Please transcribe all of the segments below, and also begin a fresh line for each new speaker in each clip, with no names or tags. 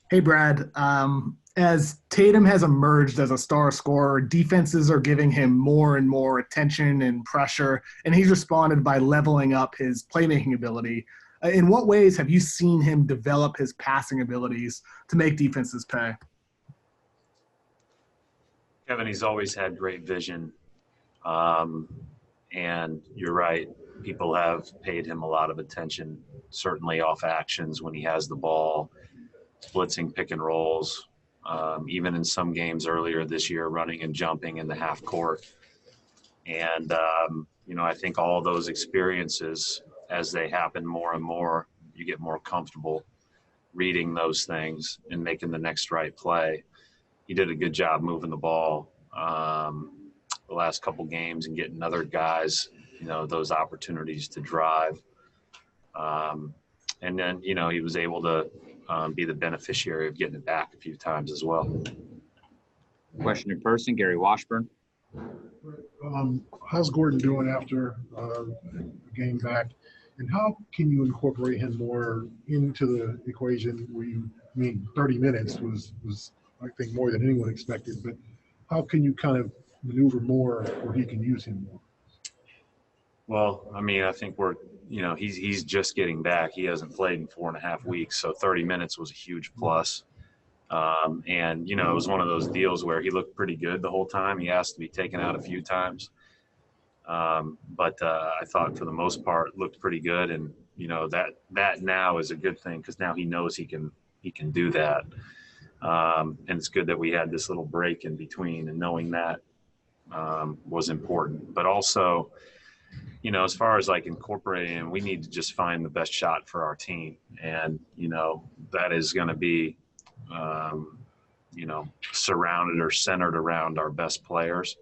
Hey, Brad. As Tatum has emerged as a star scorer, defenses are giving him more and more attention and pressure, and he's responded by leveling up his playmaking ability. In what ways have you seen him develop his passing abilities to make defenses pay?
Kevin, he's always had great vision. Um, and you're right. People have paid him a lot of attention, certainly off actions when he has the ball, blitzing pick and rolls, even in some games earlier this year, running and jumping in the half court. And, I think all those experiences, as they happen more and more, you get more comfortable reading those things and making the next right play. He did a good job moving the ball the last couple games and getting other guys, those opportunities to drive. And then, he was able to be the beneficiary of getting it back a few times as well.
Question in person, Gary Washburn.
How's Gordon doing after the game back? And how can you incorporate him more into the equation? 30 minutes was I think more than anyone expected, but how can you kind of maneuver more where he can use him more?
Well, I think he's just getting back. He hasn't played in 4.5 weeks, so 30 minutes was a huge plus. And it was one of those deals where he looked pretty good the whole time. He asked to be taken out a few times. But I thought for the most part looked pretty good. And, that now is a good thing because now he knows he can do that. And it's good that we had this little break in between, and knowing that was important. But also, as far as like incorporating, we need to just find the best shot for our team. And, that is going to be, surrounded or centered around our best players.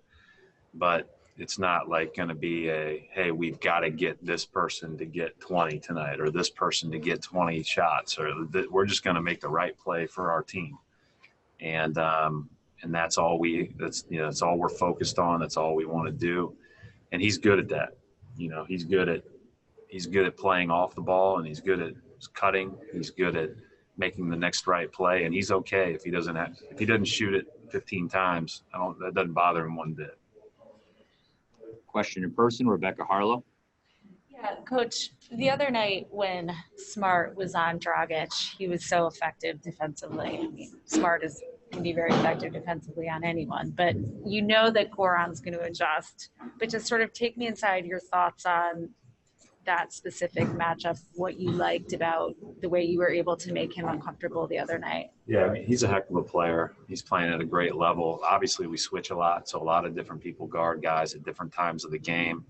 But it's not like going to be hey, we've got to get this person to get 20 tonight or this person to get 20 shots, or we're just going to make the right play for our team. And that's all that's all we're focused on. That's all we want to do. And he's good at that. He's good at playing off the ball, and he's good at cutting. He's good at making the next right play. And he's okay if he doesn't shoot it 15 times. That doesn't bother him one bit.
Question in person, Rebecca Harlow.
Yeah, Coach, the other night when Smart was on Dragic, he was so effective defensively. Smart can be very effective defensively on anyone, but that Goran's going to adjust. But just sort of take me inside your thoughts on that specific matchup, what you liked about the way you were able to make him uncomfortable the other night.
Yeah, he's a heck of a player. He's playing at a great level. Obviously, we switch a lot, so a lot of different people guard guys at different times of the game.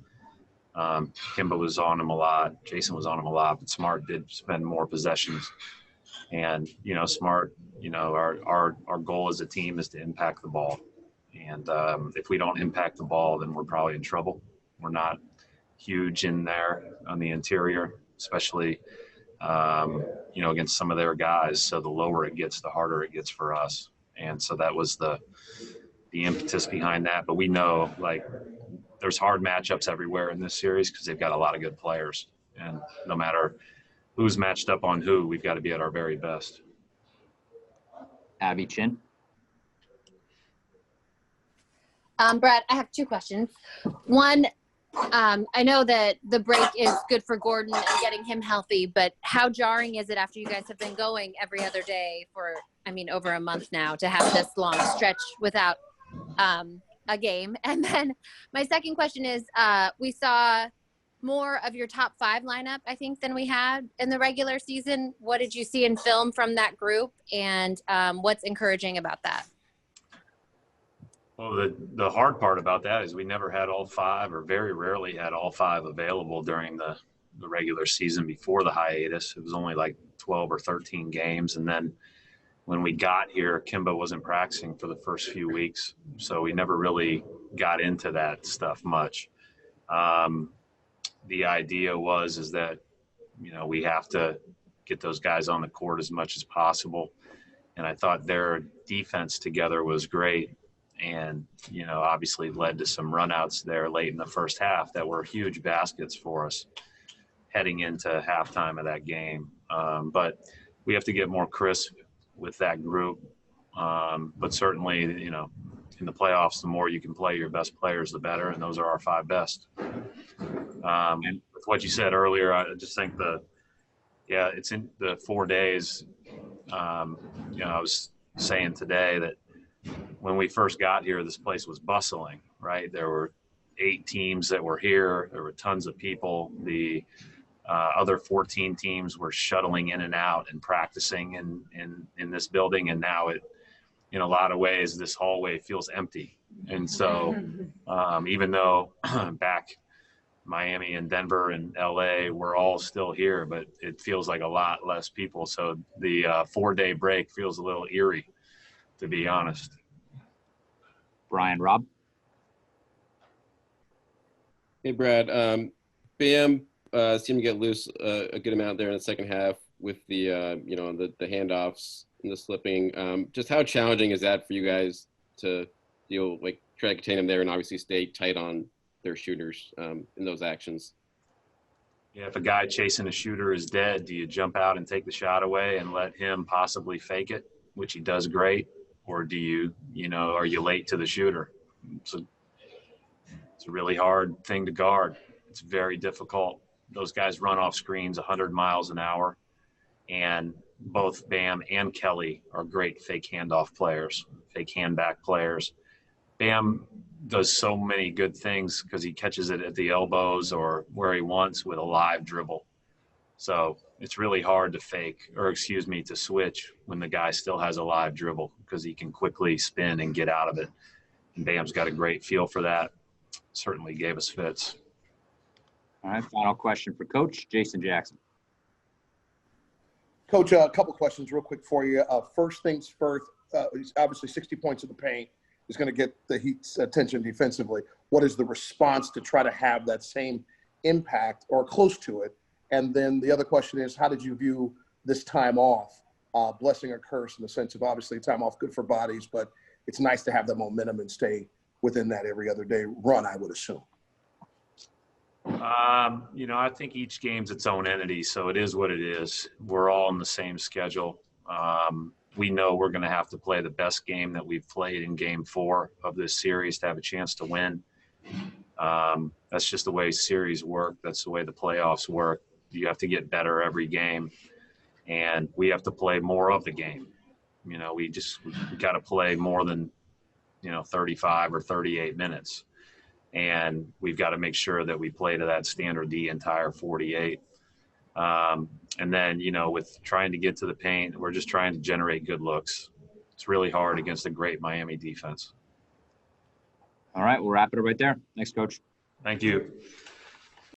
Kimba was on him a lot. Jayson was on him a lot, but Smart did spend more possessions. And, Smart, our goal as a team is to impact the ball. And if we don't impact the ball, then we're probably in trouble. We're not huge in there on the interior, especially, against some of their guys. So the lower it gets, the harder it gets for us. And so that was the impetus behind that. But we know, there's hard matchups everywhere in this series because they've got a lot of good players. And no matter who's matched up on who, we've got to be at our very best.
Abby Chin.
Brad, I have two questions. One, I know that the break is good for Gordon and getting him healthy, but how jarring is it after you guys have been going every other day for, over a month now, to have this long stretch without a game? And then my second question is, we saw more of your top 5 lineup, I think, than we had in the regular season. What did you see in film from that group, and what's encouraging about that?
Well, the hard part about that is we never had all 5, or very rarely had all 5 available during the regular season before the hiatus. It was only like 12 or 13 games. And then when we got here, Kimba wasn't practicing for the first few weeks. So we never really got into that stuff much. The idea is that, we have to get those guys on the court as much as possible. And I thought their defense together was great. And, obviously led to some runouts there late in the first half that were huge baskets for us heading into halftime of that game. But we have to get more crisp with that group. But certainly, you know, in the playoffs, the more you can play your best players, the better. And those are our 5 best. And with what you said earlier, I just think it's in the 4 days. You know, I was saying today that when we first got here, this place was bustling, right? There were 8 teams that were here. There were tons of people. The other 14 teams were shuttling in and out and practicing in this building. And now in a lot of ways, this hallway feels empty. And so even though back Miami and Denver and LA, we're all still here, but it feels like a lot less people. So the 4-day break feels a little eerie, to be honest.
Brian, Rob.
Hey, Brad. Bam seemed to get loose a good amount there in the second half with the, you know, the handoffs and the slipping. Just how challenging is that for you guys to deal, like, try to contain them there and obviously stay tight on their shooters in those actions?
Yeah, if a guy chasing a shooter is dead, do you jump out and take the shot away and let him possibly fake it, which he does great? Or do you know, are you late to the shooter? It's a really hard thing to guard. It's very difficult. Those guys run off screens 100 miles an hour, and both Bam and Kelly are great fake handoff players, fake handback players. Bam does so many good things because he catches it at the elbows or where he wants with a live dribble. So it's really hard to switch when the guy still has a live dribble because he can quickly spin and get out of it. And Bam's got a great feel for that. Certainly gave us fits.
All right, final question for Coach Jason Jackson.
Coach, a couple questions real quick for you. First things first, obviously 60 points in the paint is going to get the Heat's attention defensively. What is the response to try to have that same impact or close to it? And then the other question is, how did you view this time off, blessing or curse, in the sense of obviously time off good for bodies, but it's nice to have the momentum and stay within that every other day run, I would assume.
You know, I think each game's its own entity, so it is what it is. We're all on the same schedule. We know we're going to have to play the best game that we've played in game 4 of this series to have a chance to win. That's just the way series work. That's the way the playoffs work. You have to get better every game, and we have to play more of the game. You know, we got to play more than, 35 or 38 minutes. And we've got to make sure that we play to that standard the entire 48. And then, with trying to get to the paint, we're just trying to generate good looks. It's really hard against a great Miami defense.
All right, we'll wrap it up right there. Thanks, Coach.
Thank you.